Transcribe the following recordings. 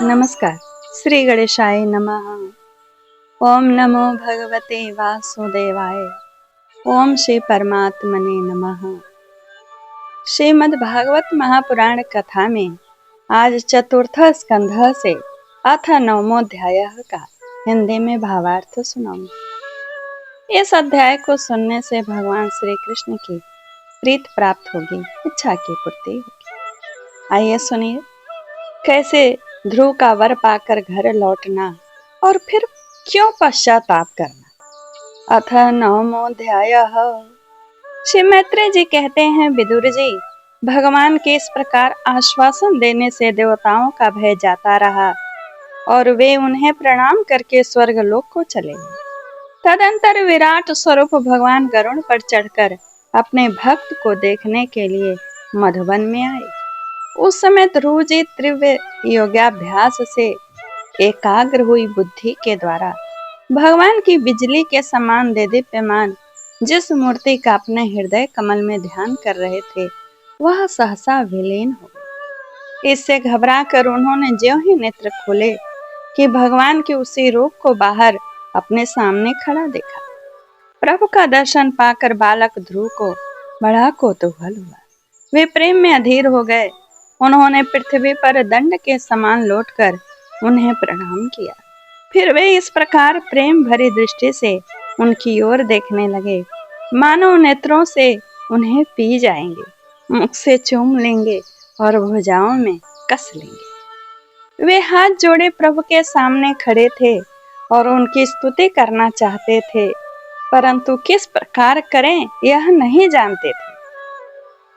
नमस्कार। श्री गणेशाय नमः। ओम नमो भगवते वासुदेवाय। ओम श्री परमात्मने नमः। श्रीमद् भागवत महापुराण कथा में आज चतुर्थ स्कंध से अथ नवमोध्याय का हिंदी में भावार्थ सुनाऊंगी। इस अध्याय को सुनने से भगवान श्री कृष्ण की प्रीत प्राप्त होगी, इच्छा की पूर्ति होगी। आइए सुनिए कैसे ध्रुव का वर पाकर घर लौटना और फिर क्यों पश्चाताप करना। अथ नवमोऽध्यायः। श्री मैत्रेय जी कहते हैं, विदुर जी, भगवान के इस प्रकार आश्वासन देने से देवताओं का भय जाता रहा और वे उन्हें प्रणाम करके स्वर्गलोक को चले गए। तदंतर विराट स्वरूप भगवान गरुड़ पर चढ़कर अपने भक्त को देखने के लिए मधुवन में आए। उस समय ध्रुव जी तीव्र योगाभ्यास से एकाग्र हुई बुद्धि के द्वारा भगवान की बिजली के समान देदीप्यमान जिस मूर्ति का अपने हृदय कमल में ध्यान कर रहे थे, वह सहसा विलीन हो गई। इससे घबरा कर उन्होंने ज्यों ही नेत्र खोले कि भगवान के उसी रूप को बाहर अपने सामने खड़ा देखा। प्रभु का दर्शन पाकर बालक ध्रुव को बड़ा कौतूहल हुआ। वे प्रेम में अधीर हो गए। उन्होंने पृथ्वी पर दंड के समान लौटकर उन्हें प्रणाम किया। फिर वे इस प्रकार प्रेम भरी दृष्टि से उनकी ओर देखने लगे, मानो नेत्रों से उन्हें पी जाएंगे, मुख से चूम लेंगे और भुजाओं में कस लेंगे। वे हाथ जोड़े प्रभु के सामने खड़े थे और उनकी स्तुति करना चाहते थे, परंतु किस प्रकार करें यह नहीं जानते थे।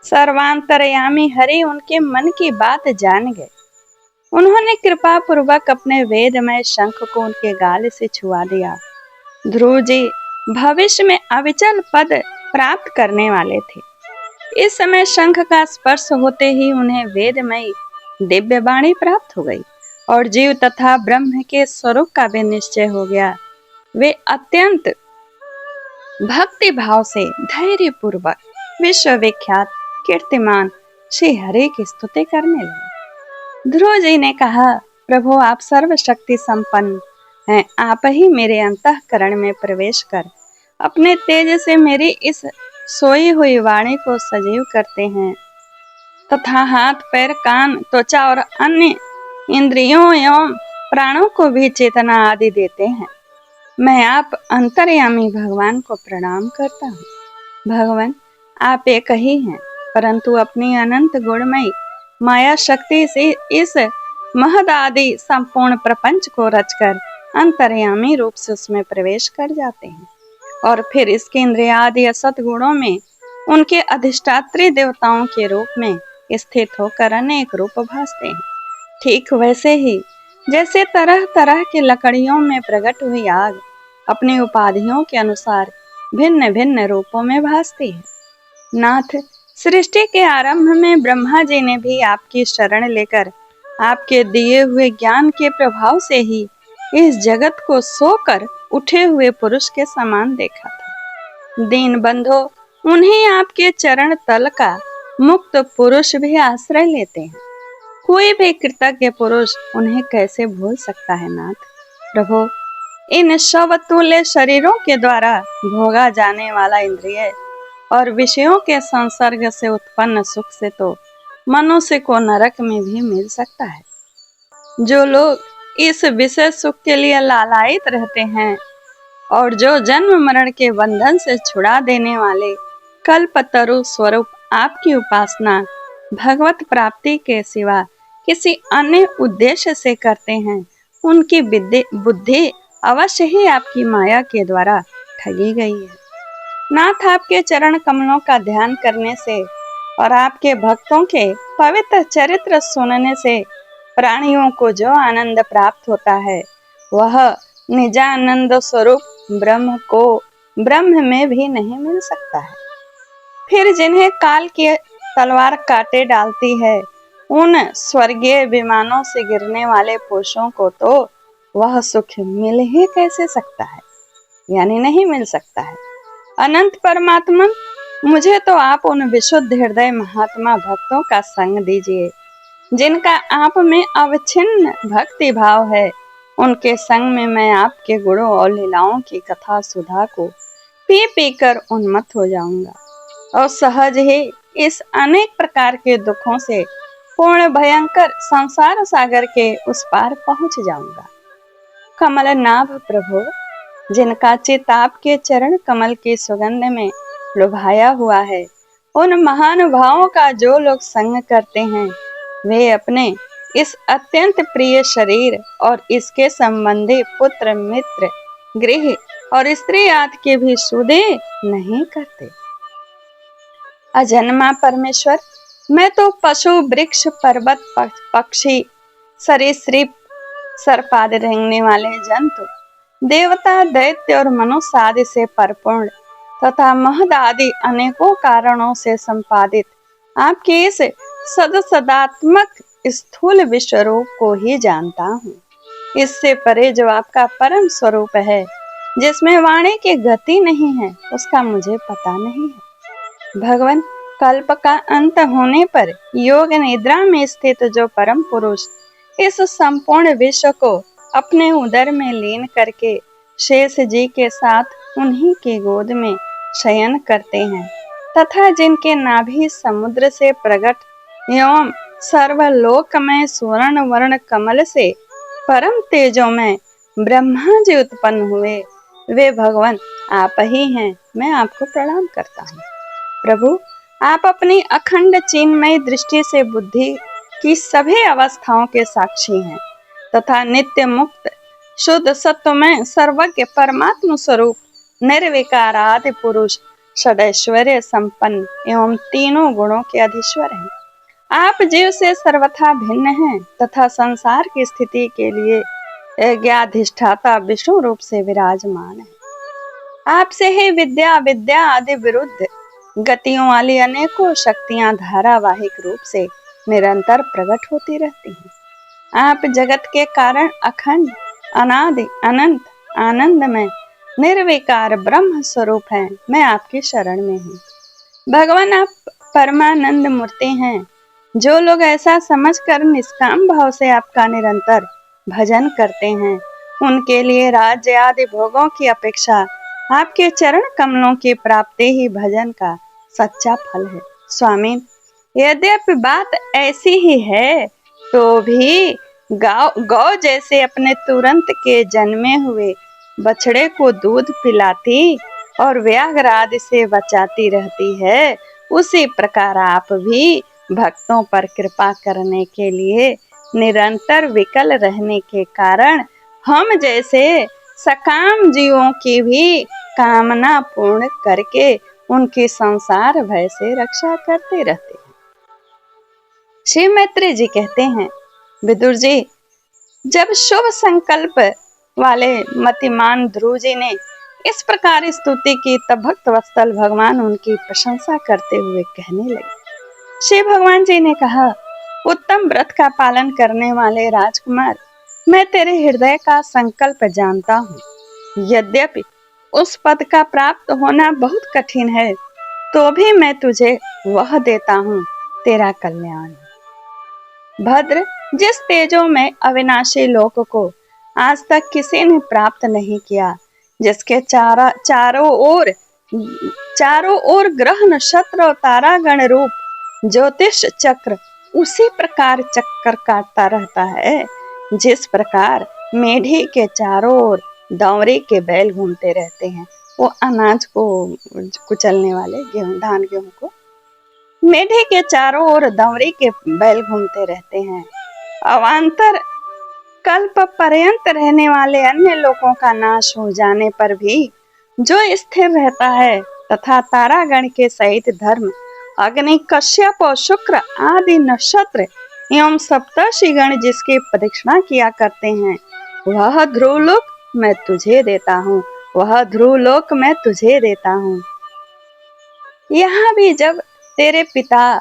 सर्वांतरयामी हरि उनके मन की बात जान गए। उन्होंने कृपा पूर्वक अपने वेदमय शंख को उनके गाल से छुआ दिया। ध्रुव जी भविष्य में अविचल पद प्राप्त करने वाले थे। इस समय शंख का स्पर्श होते ही उन्हें वेदमय दिव्य वाणी प्राप्त हो गई और जीव तथा ब्रह्म के स्वरूप का भी निश्चय हो गया। वे अत्यंत भक्ति भाव से धैर्य पूर्वक विश्वविख्यात कीर्तिमान श्री हरि की स्तुति करने लगे। ध्रुव जी ने कहा, प्रभु आप सर्वशक्ति संपन्न हैं। आप ही मेरे अंतःकरण में प्रवेश कर अपने तेज से मेरी इस सोई हुई वाणी को सजीव करते हैं तथा हाथ पैर कान त्वचा और अन्य इंद्रियों एवं प्राणों को भी चेतना आदि देते हैं। मैं आप अंतर्यामी भगवान को प्रणाम करता हूँ। भगवान आप एक ही हैं, परंतु अपनी अनंत गुणमयी माया शक्ति से इस महदादि संपूर्ण प्रपंच को रचकर अंतर्यामी रूप से उसमें प्रवेश कर जाते हैं और फिर इसके इंद्रियादि असत गुणों में उनके अधिष्ठात्री देवताओं के रूप में स्थित होकर अनेक रूप भासते हैं। ठीक वैसे ही जैसे तरह तरह की लकड़ियों में प्रकट हुई आग अपनी उपाधियों के अनुसार भिन्न भिन्न रूपों में भासती है। नाथ, सृष्टि के आरंभ में ब्रह्मा जी ने भी आपकी शरण लेकर आपके दिए हुए ज्ञान के प्रभाव से ही इस जगत को सोकर उठे हुए पुरुष के समान देखा था। दीन बंधो, उन्हें आपके चरण तल का मुक्त पुरुष भी आश्रय लेते हैं। कोई भी कृतज्ञ पुरुष उन्हें कैसे भूल सकता है। नाथ प्रभु, इन शवतुल्य शरीरों के द्वारा भोगा जाने वाला इंद्रिय और विषयों के संसर्ग से उत्पन्न सुख से तो मनुष्य को नरक में भी मिल सकता है। जो लोग इस विषय सुख के लिए लालायित रहते हैं और जो जन्म मरण के बंधन से छुड़ा देने वाले कल्पतरु स्वरूप आपकी उपासना भगवत प्राप्ति के सिवा किसी अन्य उद्देश्य से करते हैं, उनकी बुद्धि अवश्य ही आपकी माया के द्वारा ठगी गई है। नाथ, आपके चरण कमलों का ध्यान करने से और आपके भक्तों के पवित्र चरित्र सुनने से प्राणियों को जो आनंद प्राप्त होता है, वह निजानंद स्वरूप ब्रह्म को ब्रह्म में भी नहीं मिल सकता है। फिर जिन्हें काल की तलवार काटे डालती है, उन स्वर्गीय विमानों से गिरने वाले पुरुषों को तो वह सुख मिल ही कैसे सकता है, यानी नहीं मिल सकता है। अनंत परमात्मा, मुझे तो आप उन विशुद्ध हृदय महात्मा भक्तों का संग दीजिए जिनका आप में अविच्छिन्न भक्ति भाव है, उनके संग में मैं आपके गुणों और लीलाओं की कथा सुधा को पी पी कर उन्मत्त हो जाऊंगा और सहज ही इस अनेक प्रकार के दुखों से पूर्ण भयंकर संसार सागर के उस पार पहुंच जाऊंगा। कमल नाभ प्रभु, जिनका चित्त आपके चरण कमल की सुगंध में लुभाया हुआ है, उन महानुभावों का जो लोग संग करते हैं, वे अपने इस अत्यंत प्रिय शरीर और इसके संबंधी पुत्र मित्र गृह और स्त्री आदि के भी सुधे नहीं करते। अजन्मा परमेश्वर, मैं तो पशु वृक्ष पर्वत पक्षी सरीसृप सर्पादि रेंगने वाले जंतु देवता दैत्य और मनुष्य आदि से परिपूर्ण तथा महद आदि अनेकों कारणों से संपादित आपके इस सदसदात्मक स्थूल विश्व रूप को ही जानता हूँ। इससे परे जो आपका परम स्वरूप है, जिसमें वाणी की गति नहीं है, उसका मुझे पता नहीं है। भगवान, कल्प का अंत होने पर योग निद्रा में स्थित जो परम पुरुष इस संपूर्ण विश्व को अपने उदर में लीन करके शेष जी के साथ उन्हीं की गोद में शयन करते हैं तथा जिनके नाभि समुद्र से प्रकट एवं सर्वलोकमय स्वर्ण वर्ण कमल से परम तेजों में ब्रह्मा जी उत्पन्न हुए, वे भगवान आप ही हैं। मैं आपको प्रणाम करता हूँ। प्रभु, आप अपनी अखंड चिन्मय दृष्टि से बुद्धि की सभी अवस्थाओं के साक्षी हैं तथा नित्य मुक्त शुद्ध सत्वमय सर्वज्ञ परमात्म स्वरूप निर्विकार आदि पुरुष षडैश्वर्य संपन्न एवं तीनों गुणों के अधीश्वर हैं। आप जीव से सर्वथा भिन्न हैं तथा संसार की स्थिति के लिए यज्ञाधिष्ठाता विष्णु रूप से विराजमान है। आपसे ही विद्या विद्या आदि विरुद्ध गतियों वाली अनेकों शक्तियां धारावाहिक रूप से निरंतर प्रकट होती रहती हैं। आप जगत के कारण अखंड अनादि अनंत आनंदमय निर्विकार ब्रह्म स्वरूप हैं। मैं आपकी शरण में हूँ। भगवान, आप परमानंद मूर्ति हैं। जो लोग ऐसा समझकर निष्काम भाव से आपका निरंतर भजन करते हैं, उनके लिए राज्य आदि भोगों की अपेक्षा आपके चरण कमलों की प्राप्ति ही भजन का सच्चा फल है। स्वामी, यद्यपि बात ऐसी ही है, तो भी गौ जैसे अपने तुरंत के जन्मे हुए बछड़े को दूध पिलाती और व्याघ्र आदि से बचाती रहती है, उसी प्रकार आप भी भक्तों पर कृपा करने के लिए निरंतर विकल रहने के कारण हम जैसे सकाम जीवों की भी कामना पूर्ण करके उनकी संसार भय से रक्षा करते रहते हैं। श्री मैत्री जी कहते हैं, विदुर जी, जब शुभ संकल्प वाले मतिमान ध्रुव जी ने इस प्रकार स्तुति की, तब भक्त वत्सल भगवान उनकी प्रशंसा करते हुए कहने लगे। श्री भगवान जी ने कहा, उत्तम व्रत का पालन करने वाले राजकुमार, मैं तेरे हृदय का संकल्प जानता हूँ। यद्यपि उस पद का प्राप्त होना बहुत कठिन है, तो भी मैं तुझे वह देता हूँ, तेरा कल्याण। भद्र, जिस तेजों में अविनाशी लोक को आज तक किसी ने प्राप्त नहीं किया, जिसके चारों ओर ग्रह नक्षत्र और तारागण रूप ज्योतिष चक्र उसी प्रकार चक्कर काटता रहता है, जिस प्रकार मेढी के चारों ओर दौरी के बैल घूमते रहते हैं। वो अनाज को कुचलने वाले धान गेहूं को मेढे के चारों ओर दौरी के बैल घूमते रहते हैं। अवान्तर कल्प पर्यंत रहने वाले अन्य लोगों का नाश हो जाने पर भी जो स्थिर रहता है तथा तारागण के सहित धर्म अग्नि कश्यप और शुक्र आदि नक्षत्र एवं सप्तर्षिगण जिसकी प्रदक्षिणा किया करते हैं, वह ध्रुवलोक मैं तुझे देता हूँ, वह ध्रुवलोक मैं तुझे देता हूँ। यहाँ भी जब तेरे पिता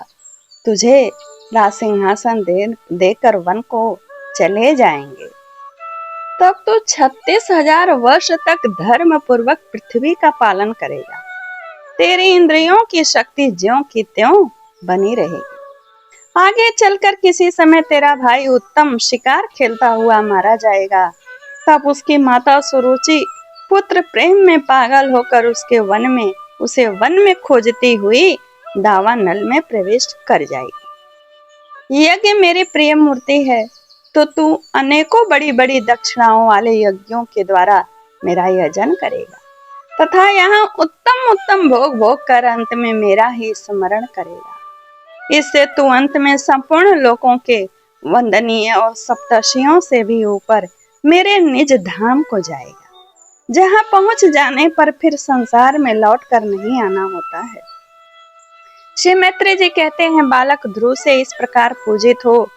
तुझे राजसिंहासन देकर वन को चले जाएंगे, तब तू 36,000 वर्ष तक धर्म पूर्वक पृथ्वी का पालन करेगा। तेरी इंद्रियों की शक्ति ज्यों की त्यों बनी रहेगी। आगे चलकर किसी समय तेरा भाई उत्तम शिकार खेलता हुआ मारा जाएगा। तब उसकी माता सुरुचि पुत्र प्रेम में पागल होकर उसे वन में खोजती हुई दावानल में प्रवेश कर जाएगी। यज्ञ मेरी प्रिय मूर्ति है, तो तू अनेकों बड़ी बड़ी दक्षिणाओं वाले यज्ञों के द्वारा मेरा यजन करेगा तथा यहाँ उत्तम उत्तम भोग भोग कर अंत में मेरा ही स्मरण करेगा। इससे तू अंत में संपूर्ण लोकों के वंदनीय और सप्तर्षियों से भी ऊपर मेरे निज धाम को जाएगा, जहाँ पहुंच जाने पर फिर संसार में लौट कर नहीं आना होता है। श्री मैत्रेय जी कहते हैं, बालक ध्रुव से इस प्रकार पूजित हो,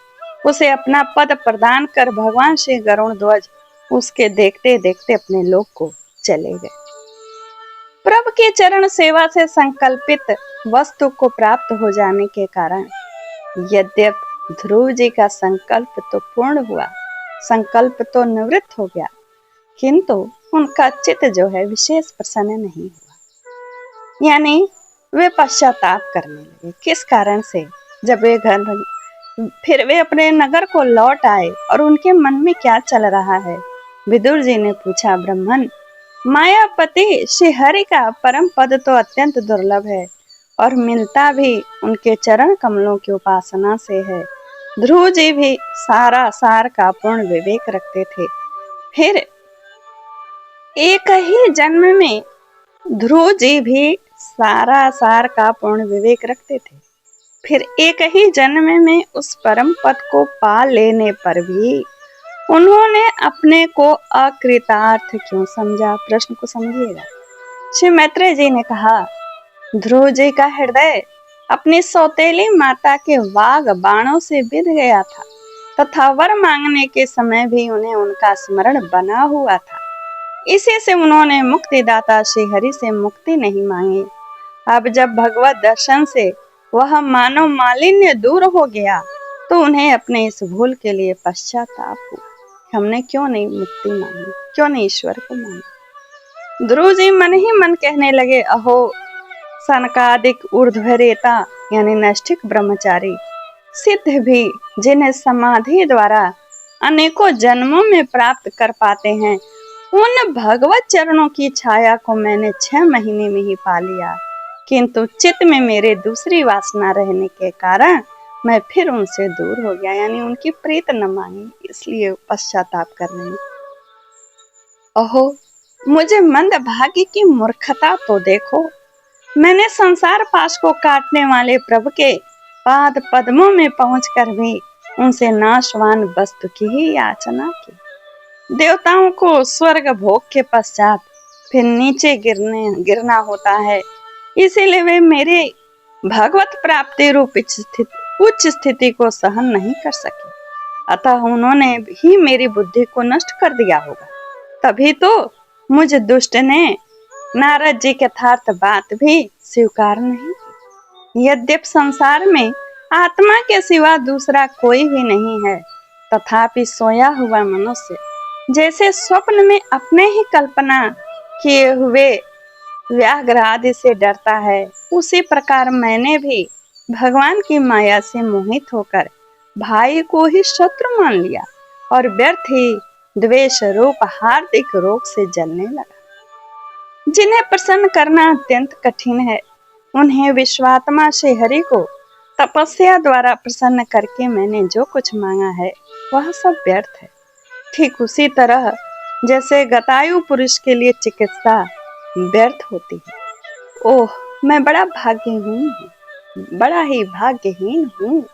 उसे अपना पद प्रदान कर भगवान श्री गरुण ध्वज उसके देखते देखते अपने लोक को चले गए। प्रभु के चरण सेवा से संकल्पित वस्तु को प्राप्त हो जाने के कारण यद्यप ध्रुव जी का संकल्प तो पूर्ण हुआ, संकल्प तो निवृत्त हो गया, किंतु उनका चित्त जो है विशेष प्रसन्न नहीं हुआ। यानी वे पश्चाताप करने लगे। किस कारण से? जब फिर वे अपने नगर को लौट आए और उनके मन में क्या चल रहा है। विदुर जी ने पूछा, ब्राह्मण, मायापति श्री हरि का परम पद तो अत्यंत दुर्लभ है और मिलता भी उनके चरण कमलों की उपासना से है। ध्रुव जी भी सारा सार का पूर्ण विवेक रखते थे। फिर एक ही जन्म में ध्रुव जी भी सारा सार का पूर्ण विवेक रखते थे। फिर एक ही जन्म में उस परम पद को पा लेने पर भी उन्होंने अपने को अकृतार्थ क्यों समझा? प्रश्न को समझिएगा। श्री मैत्रेय जी ने कहा, ध्रुव जी का हृदय अपनी सौतेली माता के वाग बाणों से बिध गया था तथा वर मांगने के समय भी उन्हें उनका स्मरण बना हुआ था। इसी से उन्होंने मुक्तिदाता श्री हरि से मुक्ति नहीं मांगी। अब जब भगवत दर्शन से वह मानव मालिन्य दूर हो गया तो उन्हें अपने इस भूल के लिए पश्चाताप हुआ। हमने क्यों नहीं मुक्ति मांगी, क्यों नहीं ईश्वर को मांगा? ध्रुव जी मन ही मन कहने लगे, अहो सनकादिक ऊर्ध्वरेता यानी नैष्ठिक ब्रह्मचारी सिद्ध भी जिन्हें समाधि द्वारा अनेकों जन्मों में प्राप्त कर पाते हैं, उन भगवत चरणों की छाया को मैंने 6 महीने में ही पा लिया, किंतु चित्त में मेरे दूसरी वासना रहने के कारण मैं फिर उनसे दूर हो गया। यानी उनकी प्रीत न मांगी, इसलिए पश्चाताप कर रहे हैं। ओहो मुझे मंद भाग्य की मूर्खता तो देखो, मैंने संसार पाश को काटने वाले प्रभु के पाद पद्मों में पहुंचकर भी उनसे नाशवान वस्तु की ही याचना की। देवताओं को स्वर्ग भोग के पश्चात फिर नीचे गिरना होता है, इसीलिए वे मेरे भगवत प्राप्ति रूप उच्च स्थिति को सहन नहीं कर सके, अतः उन्होंने ही मेरी बुद्धि को नष्ट कर दिया होगा। तभी तो मुझ दुष्ट ने नारद जी के यथार्थ बात भी स्वीकार नहीं की। यद्यपि संसार में आत्मा के सिवा दूसरा कोई भी नहीं है, तथापि सोया हुआ मनुष्य जैसे स्वप्न में अपने ही कल्पना किए हुए व्याघ्र आदि से डरता है, उसी प्रकार मैंने भी भगवान की माया से मोहित होकर भाई को ही शत्रु मान लिया और व्यर्थ ही द्वेष रूप हार्दिक रोग से जलने लगा। जिन्हें प्रसन्न करना अत्यंत कठिन है, उन्हें विश्वात्मा श्री हरि को तपस्या द्वारा प्रसन्न करके मैंने जो कुछ मांगा है वह सब व्यर्थ है। ठीक उसी तरह जैसे गतायु पुरुष के लिए चिकित्सा व्यर्थ होती है। ओह मैं बड़ा ही भाग्यहीन हूँ।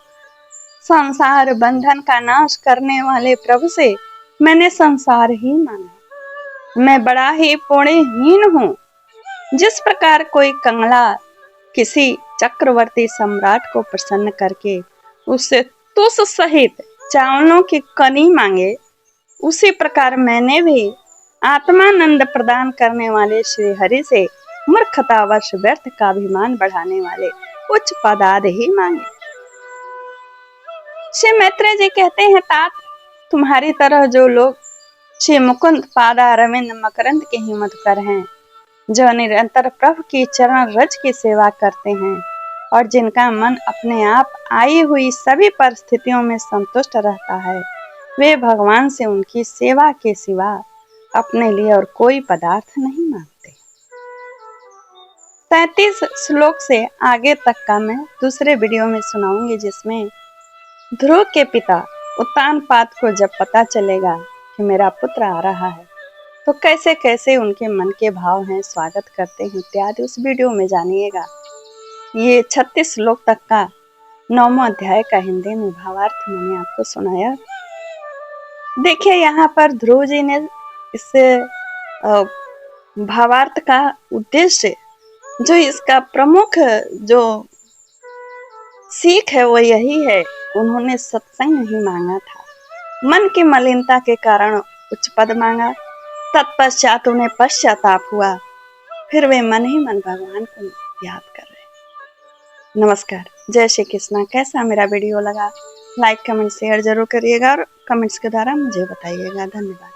संसार बंधन का नाश करने वाले प्रभु से मैंने संसार ही मांगा। मैं बड़ा ही पुण्यहीन हूँ। जिस प्रकार कोई कंगला किसी चक्रवर्ती सम्राट को प्रसन्न करके उससे तुस सहित चावलों की कनी मांगे, उसी प्रकार मैंने भी आत्मानंद प्रदान करने वाले श्री हरि से मूर्खतावश व्यर्थ का अभिमान बढ़ाने वाले उच्च पदार्थ ही मांगे। श्री मैत्रेय जी कहते हैं, तात तुम्हारी तरह जो लोग श्री मुकुंद पादा रविंद मकरंद के ही मधुकर हैं, जो निरंतर प्रभु की चरण रज की सेवा करते हैं और जिनका मन अपने आप आई हुई सभी परिस्थितियों में संतुष्ट रहता है, वे भगवान से उनकी सेवा के सिवा अपने लिए और कोई पदार्थ नहीं मांगते। 37 श्लोक से आगे तक का मैं दूसरे वीडियो में सुनाऊंगी, जिसमें ध्रुव के पिता उत्तानपाद को जब पता चलेगा कि मेरा पुत्र आ रहा है तो कैसे कैसे उनके मन के भाव हैं, स्वागत करते हैं इत्यादि उस वीडियो में जानिएगा। ये 36 श्लोक तक का 9वां अध्याय का हिंदी में भावार्थ मैंने आपको सुनाया। देखिए यहाँ पर ध्रुव जी ने इस भावार्थ का उद्देश्य, जो इसका प्रमुख जो सीख है वो यही है, उन्होंने सत्संग नहीं मांगा था, मन की मलिनता के कारण उच्च पद मांगा। तत्पश्चात उन्हें पश्चाताप हुआ, फिर वे मन ही मन भगवान को याद कर रहे। नमस्कार, जय श्री कृष्णा। कैसा मेरा वीडियो लगा, लाइक कमेंट शेयर जरूर करिएगा और कमेंट्स के द्वारा मुझे बताइएगा। धन्यवाद।